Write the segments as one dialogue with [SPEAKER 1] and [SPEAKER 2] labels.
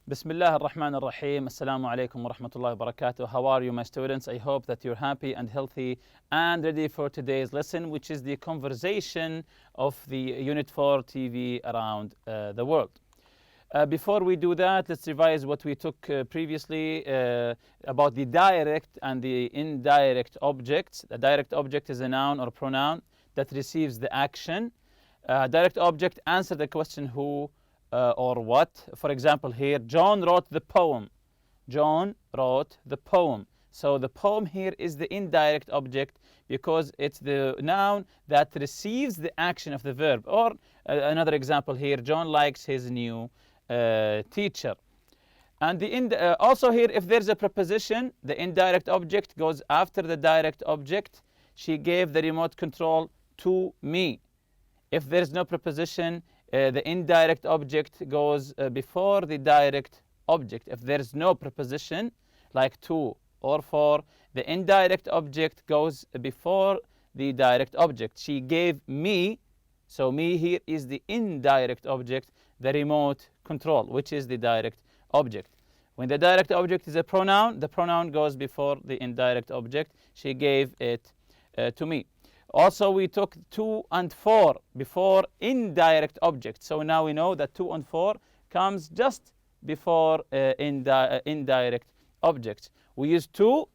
[SPEAKER 1] بسم الله الرحمن الرحيم. السلام عليكم ورحمة الله وبركاته. How are you, my students? I hope that you're happy and healthy and ready for today's lesson, which is the conversation of the Unit 4 TV around the world. Before we do that, let's revise what we took previously about the direct and the indirect objects. The direct object is a noun or pronoun that receives the action. Direct object answer the question who or what. For example, here, John wrote the poem. John wrote the poem. So the poem here is the indirect object because it's the noun that receives the action of the verb. Or another example here, John likes his new teacher. And also here, if there's a preposition, the indirect object goes after the direct object. She gave the remote control to me. If there's no preposition, the indirect object goes before the direct object. If there's no preposition, like to or for, the indirect object goes before the direct object. She gave me, so me here is the indirect object, the remote control, which is the direct object. When the direct object is a pronoun, the pronoun goes before the indirect object. She gave it to me. Also, we took to and for before indirect objects. So now we know that to and for comes just before indirect objects. We use to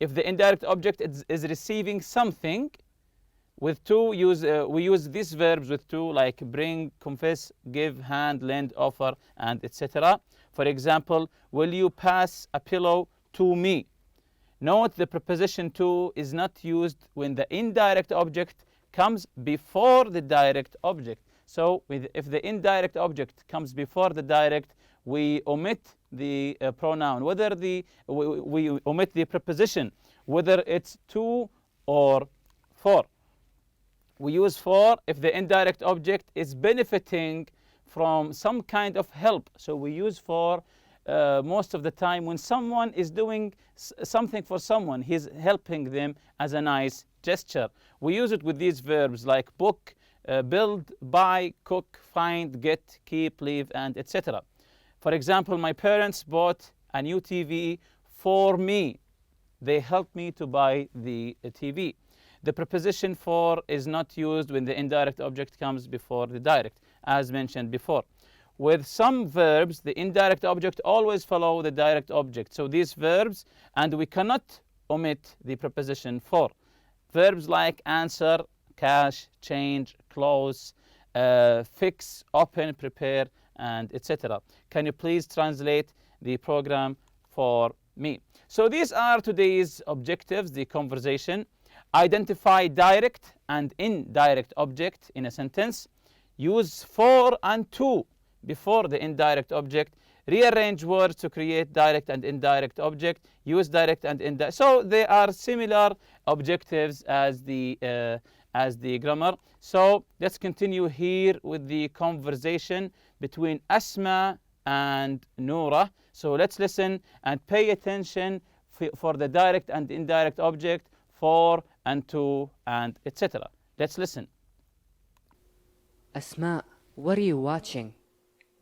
[SPEAKER 1] if the indirect object is receiving something. With to, we use these verbs with to, like bring, confess, give, hand, lend, offer, and etc. For example, will you pass a pillow to me? Note the preposition to is not used when the indirect object comes before the direct object. So if the indirect object comes before the direct, we omit the pronoun, whether we omit the preposition, whether it's to or for. We use for if the indirect object is benefiting from some kind of help. So we use for most of the time when someone is doing something for someone, he's helping them as a nice gesture. We use it with these verbs like book, build, buy, cook, find, get, keep, leave, and etc. For example, my parents bought a new TV for me. They helped me to buy the TV. The preposition for is not used when the indirect object comes before the direct, as mentioned before. With some verbs, the indirect object always follows the direct object. So these verbs, and we cannot omit the preposition for. Verbs like answer, cash, change, close, fix, open, prepare, and etc. Can you please translate the program for me? So these are today's objectives, the conversation. Identify direct and indirect object in a sentence. Use for and to before the indirect object. Rearrange words to create direct and indirect object. Use direct and indirect. So they are similar objectives as the grammar. So let's continue here with the conversation between Asma and Noura. So let's listen and pay attention for the direct and indirect object, for and to and etc. Let's listen.
[SPEAKER 2] Asma, what are you watching?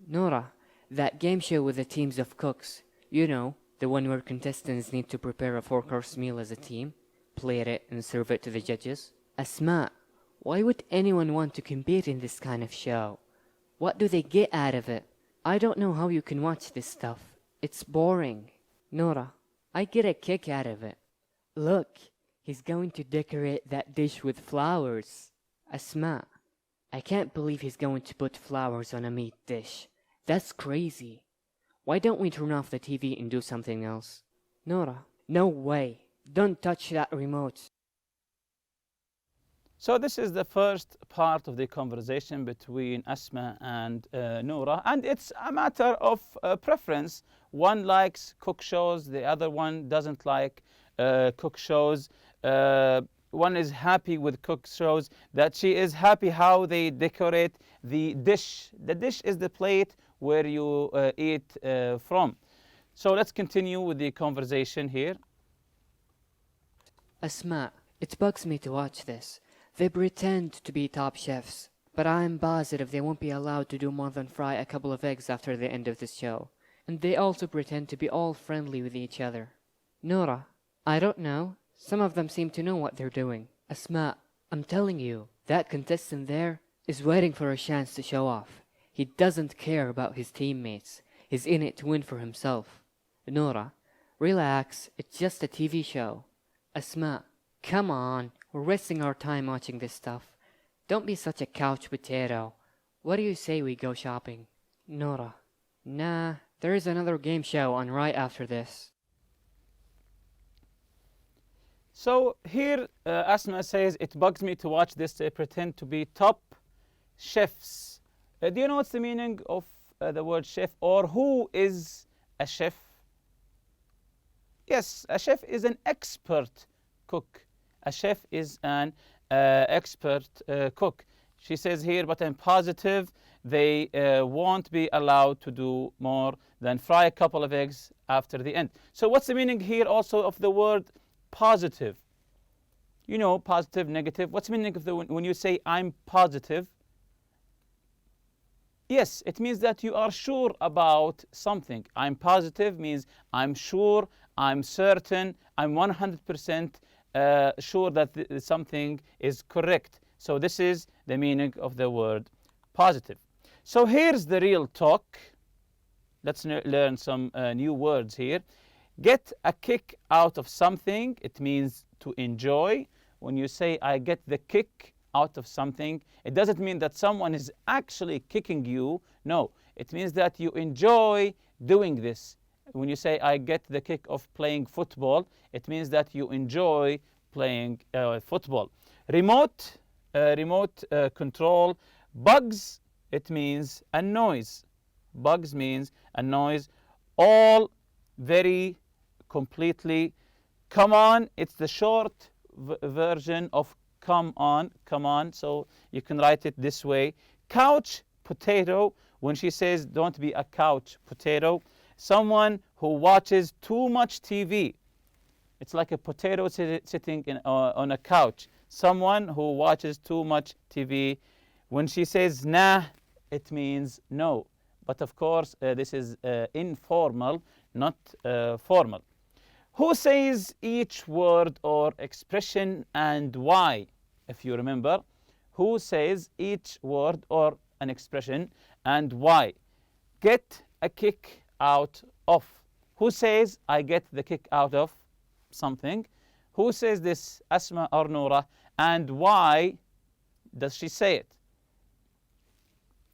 [SPEAKER 2] Noura, that game show with the teams of cooks. You know, the one where contestants need to prepare a 4-course meal as a team, plate it and serve it to the judges. Asma, why would anyone want to compete in this kind of show? What do they get out of it? I don't know how you can watch this stuff. It's boring. Noura, I get a kick out of it. Look, he's going to decorate that dish with flowers. Asma, I can't believe he's going to put flowers on a meat dish. That's crazy. Why don't we turn off the TV and do something else? Noura, no way. Don't touch that remote.
[SPEAKER 1] So this is the first part of the conversation between Asma and Noura, and it's a matter of preference. One likes cook shows, the other one doesn't like cook shows. One is happy with cook shows, that she is happy how they decorate the dish. The dish is the plate where you eat from. So let's continue with the conversation here.
[SPEAKER 2] Asma, it bugs me to watch this. They pretend to be top chefs, but I'm positive they won't be allowed to do more than fry a couple of eggs after the end of the show. and they also pretend to be all friendly with each other. Nora, I don't know. Some of them seem to know what they're doing. Asma, I'm telling you, that contestant there is waiting for a chance to show off. He doesn't care about his teammates. He's in it to win for himself. Nora, relax. It's just a TV show. Asma, come on. We're wasting our time watching this stuff. Don't be such a couch potato. What do you say we go shopping? Nora, nah, there is another game show on right after this.
[SPEAKER 1] So here Asma says, it bugs me to watch this. They pretend to be top chefs. Do you know what's the meaning of the word chef, or who is a chef? Yes, a chef is an expert cook. A chef is an expert cook. She says here, but I'm positive they won't be allowed to do more than fry a couple of eggs after the end. So what's the meaning here also of the word positive? You know, positive, negative. What's the meaning of when you say I'm positive? Yes, it means that you are sure about something. I'm positive means I'm sure, I'm certain, I'm 100% sure that something is correct. So this is the meaning of the word positive. So here's the real talk. Let's learn some new words here. Get a kick out of something, it means to enjoy. When you say I get the kick out of something, it doesn't mean that someone is actually kicking you. No, it means that you enjoy doing this. When you say I get the kick of playing football, it means that you enjoy playing football. Remote control. Bugs, it means a noise. Bugs means a noise. All, very, completely. Come on, it's the short version of come on. So you can write it this way. Couch potato. When she says don't be a couch potato, someone who watches too much TV. It's like a potato sitting on a couch. Someone who watches too much TV. When she says nah, it means no. But of course, this is informal, not formal. Who says each word or expression and why? If you remember, who says each word or an expression and why? Get a kick out of. Who says I get the kick out of something? Who says this, Asma or Noura? And why does she say it?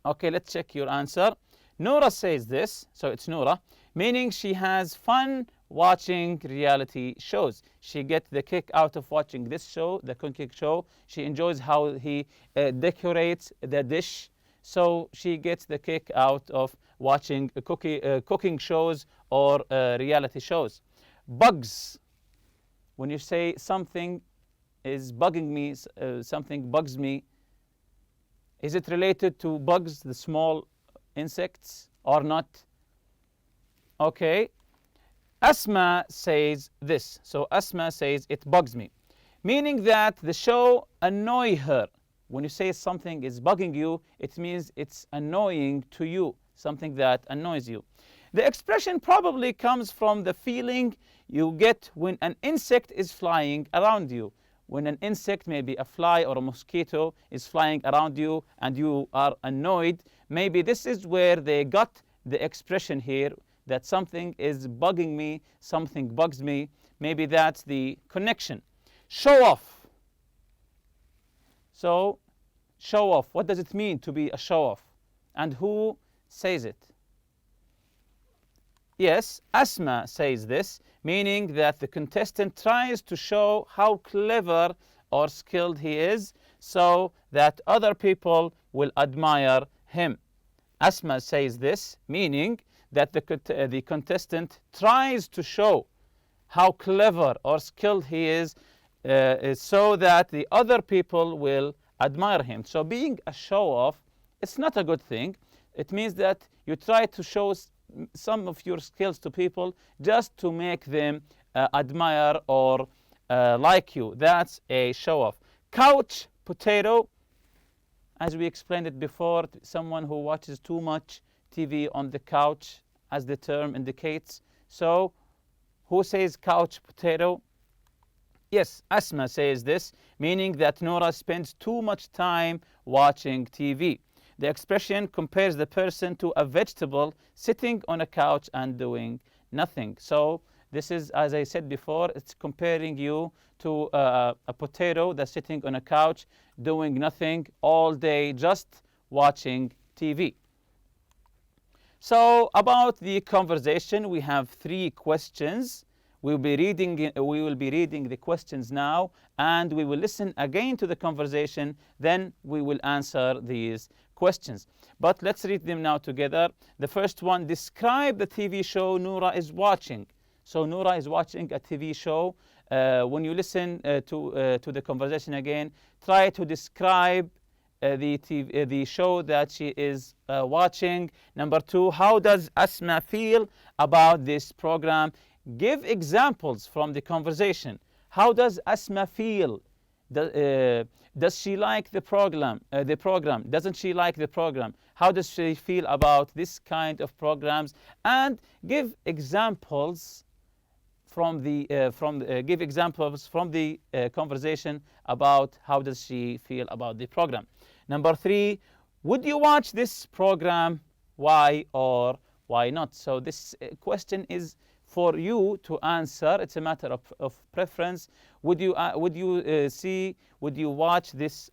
[SPEAKER 1] Okay, let's check your answer. Noura says this, so it's Noura, meaning she has fun watching reality shows. She gets the kick out of watching this show, the cooking show. She enjoys how he decorates the dish. So she gets the kick out of watching cooking shows or reality shows. Bugs. When you say something is bugging me, something bugs me, is it related to bugs, the small insects, or not? Okay. Asma says this. So Asma says it bugs me, meaning that the show annoy her. When you say something is bugging you, it means it's annoying to you, something that annoys you. The expression probably comes from the feeling you get when an insect is flying around you. When an insect, maybe a fly or a mosquito, is flying around you and you are annoyed, maybe this is where they got the expression here, that something is bugging me, something bugs me. Maybe that's the connection. Show off. So, show off. What does it mean to be a show off? And who says it? Yes, Asma says this, meaning that the contestant tries to show how clever or skilled he is so that other people will admire him. Asma says this, meaning that the contestant tries to show how clever or skilled he is so that the other people will admire him. So being a show-off, it's not a good thing. It means that you try to show some of your skills to people just to make them admire or like you. That's a show-off. Couch potato, as we explained it before, someone who watches too much TV on the couch as the term indicates. So, who says couch potato? Yes, Asma says this, meaning that Nora spends too much time watching TV. The expression compares the person to a vegetable sitting on a couch and doing nothing. So this is, as I said before, it's comparing you to a potato that's sitting on a couch doing nothing all day, just watching TV. So about the conversation, we have 3 questions. We will be reading the questions now, and we will listen again to the conversation. Then we will answer these questions. But let's read them now together. The first one: describe the TV show Noura is watching. So Noura is watching a TV show. When you listen to the conversation again, try to describe the show that she is watching. Number 2: how does Asma feel about this program? Give examples from the conversation. How does Asma feel? Does she like the program? Doesn't she like the program? How does she feel about this kind of programs? And give examples from the conversation about how does she feel about the program. Number 3: would you watch this program? Why or why not? So this question is for you to answer. It's a matter of preference. Would you watch this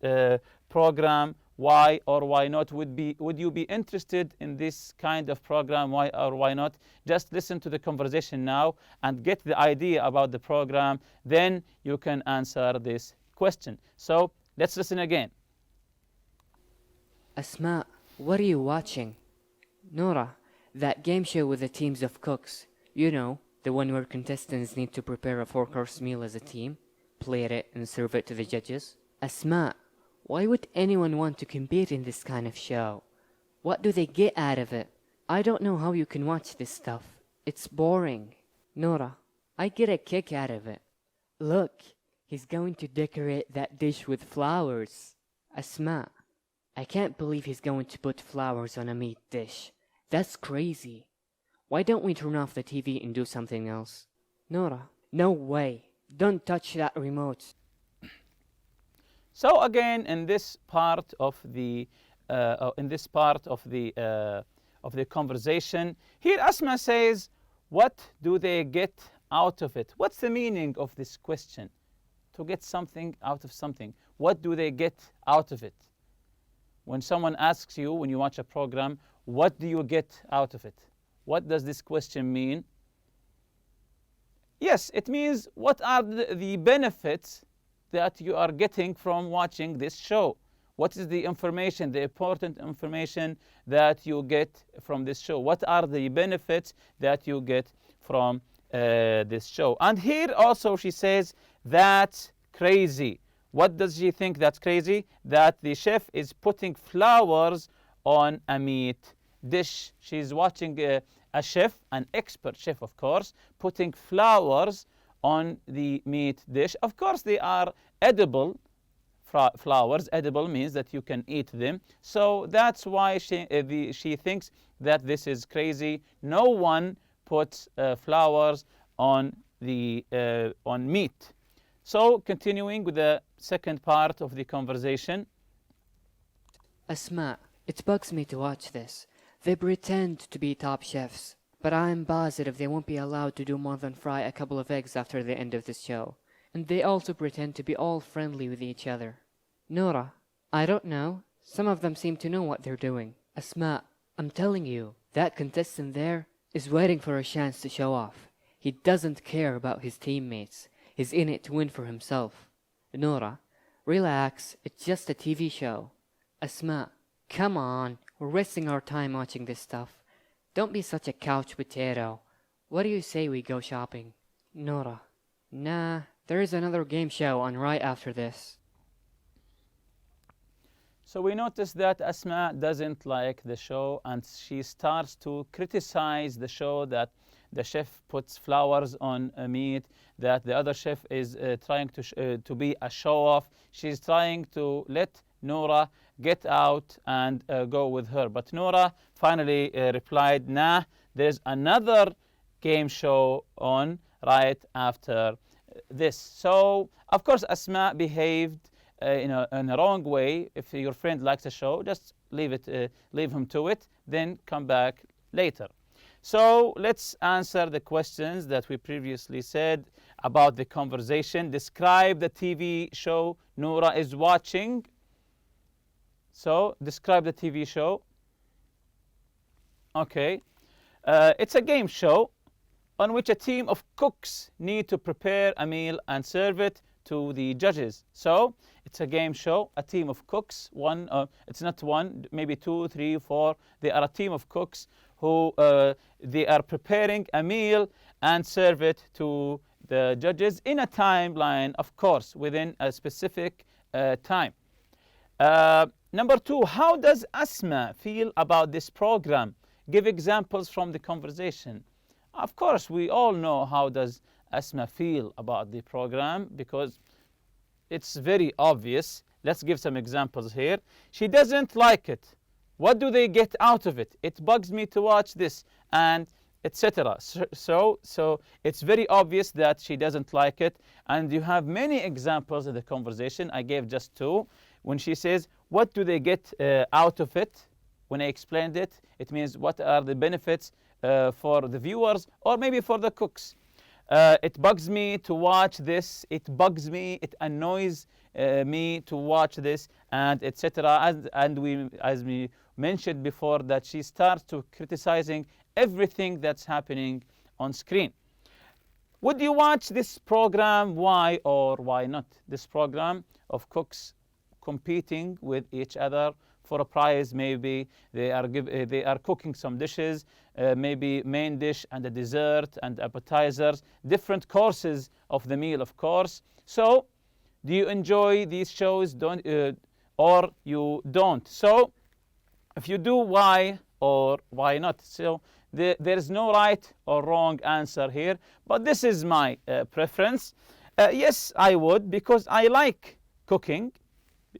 [SPEAKER 1] program? Why or why not? Would you be interested in this kind of program? Why or why not? Just listen to the conversation now and get the idea about the program. Then you can answer this question. So let's listen again.
[SPEAKER 2] Asma, what are you watching? Noura, that game show with the teams of cooks. You know, the one where contestants need to prepare a 4-course meal as a team, plate it and serve it to the judges. Asma, why would anyone want to compete in this kind of show? What do they get out of it? I don't know how you can watch this stuff. It's boring. Noura, I get a kick out of it. Look, he's going to decorate that dish with flowers. Asma, I can't believe he's going to put flowers on a meat dish. That's crazy. Why don't we turn off the TV and do something else? Noura, no way. Don't touch that remote.
[SPEAKER 1] So again, in this part of the conversation, here Asma says, "What do they get out of it?" What's the meaning of this question? To get something out of something. What do they get out of it? When someone asks you, when you watch a program, what do you get out of it? What does this question mean? Yes, it means what are the benefits that you are getting from watching this show? What is the information, the important information that you get from this show? What are the benefits that you get from this show? And here also she says, that's crazy. What does she think that's crazy? That the chef is putting flowers on a meat dish. She's watching a chef, an expert chef of course, putting flowers on the meat dish. Of course they are edible flowers. Edible means that you can eat them. So that's why she thinks that this is crazy. No one puts flowers on meat. So continuing with the second part of the conversation.
[SPEAKER 2] Asma, it bugs me to watch this. They pretend to be top chefs, but I'm positive they won't be allowed to do more than fry a couple of eggs after the end of this show. And they also pretend to be all friendly with each other. Noura, I don't know. Some of them seem to know what they're doing. Asma, I'm telling you, that contestant there is waiting for a chance to show off. He doesn't care about his teammates. He's in it to win for himself. Noura, relax. It's just a TV show. Asma, come on. We're wasting our time watching this stuff. Don't be such a couch potato. What do you say we go shopping? Noura, nah, there is another game show on right after this.
[SPEAKER 1] So we notice that Asma doesn't like the show and she starts to criticize the show, that the chef puts flowers on meat, that the other chef is trying to be a show-off. She's trying to let Noura get out and go with her. But Noura finally replied, nah, there's another game show on right after this. So, of course, Asma behaved in a wrong way. If your friend likes a show, just leave him to it, then come back later. So let's answer the questions that we previously said about the conversation. Describe the TV show Noura is watching. So describe the TV show. Okay. It's a game show on which a team of cooks need to prepare a meal and serve it to the judges. So it's a game show, a team of cooks. It's not one, maybe 2, 3, 4. They are a team of cooks who they are preparing a meal and serve it to the judges in a timeline, of course, within a specific time. Number 2, how does Asma feel about this program? Give examples from the conversation. Of course, we all know how does Asma feel about the program because it's very obvious. Let's give some examples here. She doesn't like it. What do they get out of it? It bugs me to watch this, and etc. So it's very obvious that she doesn't like it, and you have many examples in the conversation. I gave just 2. When she says, what do they get out of it? When I explained it, it means what are the benefits for the viewers or maybe for the cooks. It bugs me to watch this. It bugs me. It annoys me to watch this, and etc. As we mentioned before, that she starts to criticizing everything that's happening on screen. Would you watch this program? Why or why not? This program of cooks competing with each other for a prize. Maybe they are cooking some dishes, maybe main dish and a dessert and appetizers, different courses of the meal, of course. So, do you enjoy these shows? Or you don't? So, if you do, why or why not? So, there is no right or wrong answer here, but this is my preference. Yes, I would, because I like cooking.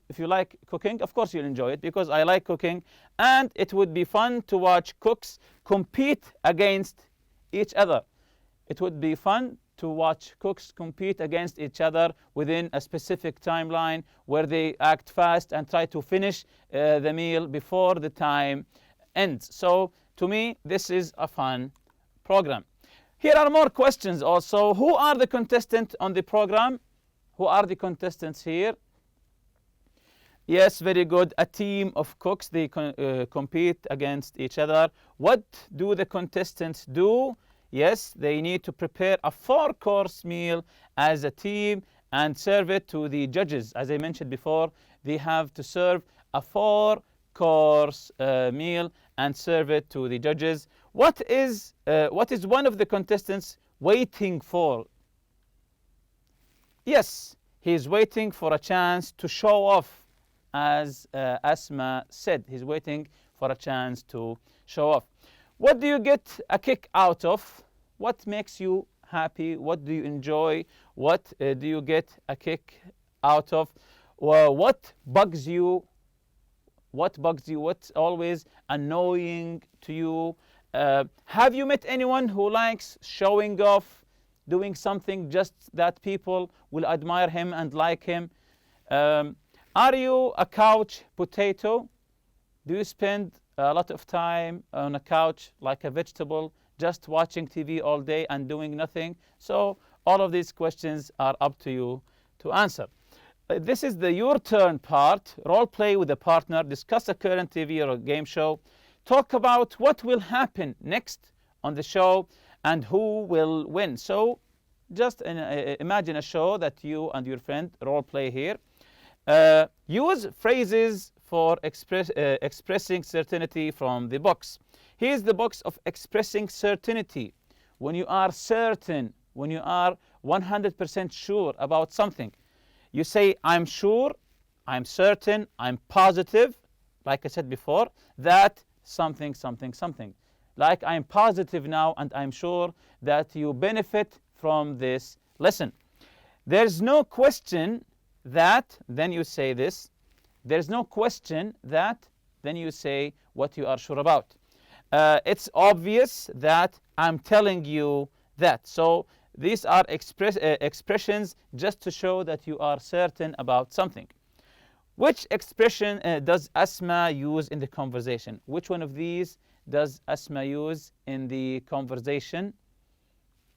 [SPEAKER 1] If you like cooking, of course you'll enjoy it, because I like cooking, and it would be fun to watch cooks compete against each other. It would be fun to watch cooks compete against each other within a specific timeline where they act fast and try to finish the meal before the time ends. So to me, this is a fun program. Here are more questions also. Who are the contestants on the program? Who are the contestants here? Yes, very good. A team of cooks, they compete against each other. What do the contestants do? Yes, they need to prepare a 4-course meal as a team and serve it to the judges. As I mentioned before, they have to serve a 4-course meal and serve it to the judges. What is one of the contestants waiting for? Yes, he's waiting for a chance to show off. As Asma said, he's waiting for a chance to show off. What do you get a kick out of? What makes you happy? What do you enjoy? What do you get a kick out of? Well, what bugs you? What bugs you? What's always annoying to you? Have you met anyone who likes showing off, doing something just that people will admire him and like him? Are you a couch potato? Do you spend a lot of time on a couch like a vegetable, just watching TV all day and doing nothing? So all of these questions are up to you to answer. This is the your turn part. Role play with a partner. Discuss a current TV or a game show. Talk about what will happen next on the show and who will win. So just imagine a show that you and your friend role play here. Use phrases for expressing certainty from the box. Here's the box of expressing certainty. When you are certain, when you are 100% sure about something, you say, I'm sure, I'm certain, I'm positive, like I said before, that something, something, something. Like I'm positive now and I'm sure that you benefit from this lesson. There's no question that, then you say this. There's no question that, then you say what you are sure about. it's obvious that I'm telling you that. So these are expressions just to show that you are certain about something. Which expression does Asma use in the conversation? Which one of these does Asma use in the conversation?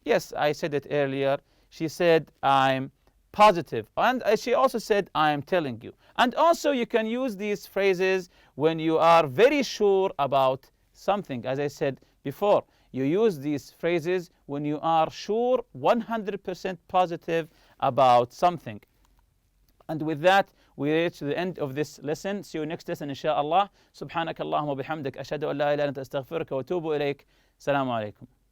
[SPEAKER 1] Yes, I said it earlier. She said, I'm positive. And she also said, I'm telling you. And also you can use these phrases when you are very sure about something. As I said before, you use these phrases when you are sure, 100% positive about something. And with that, we reach the end of this lesson. See you next lesson, inshallah. سبحانك اللهم وبحمدك أشهد أن لا إله إلا أنت أستغفرك وأتوب إليك. السلام عليكم.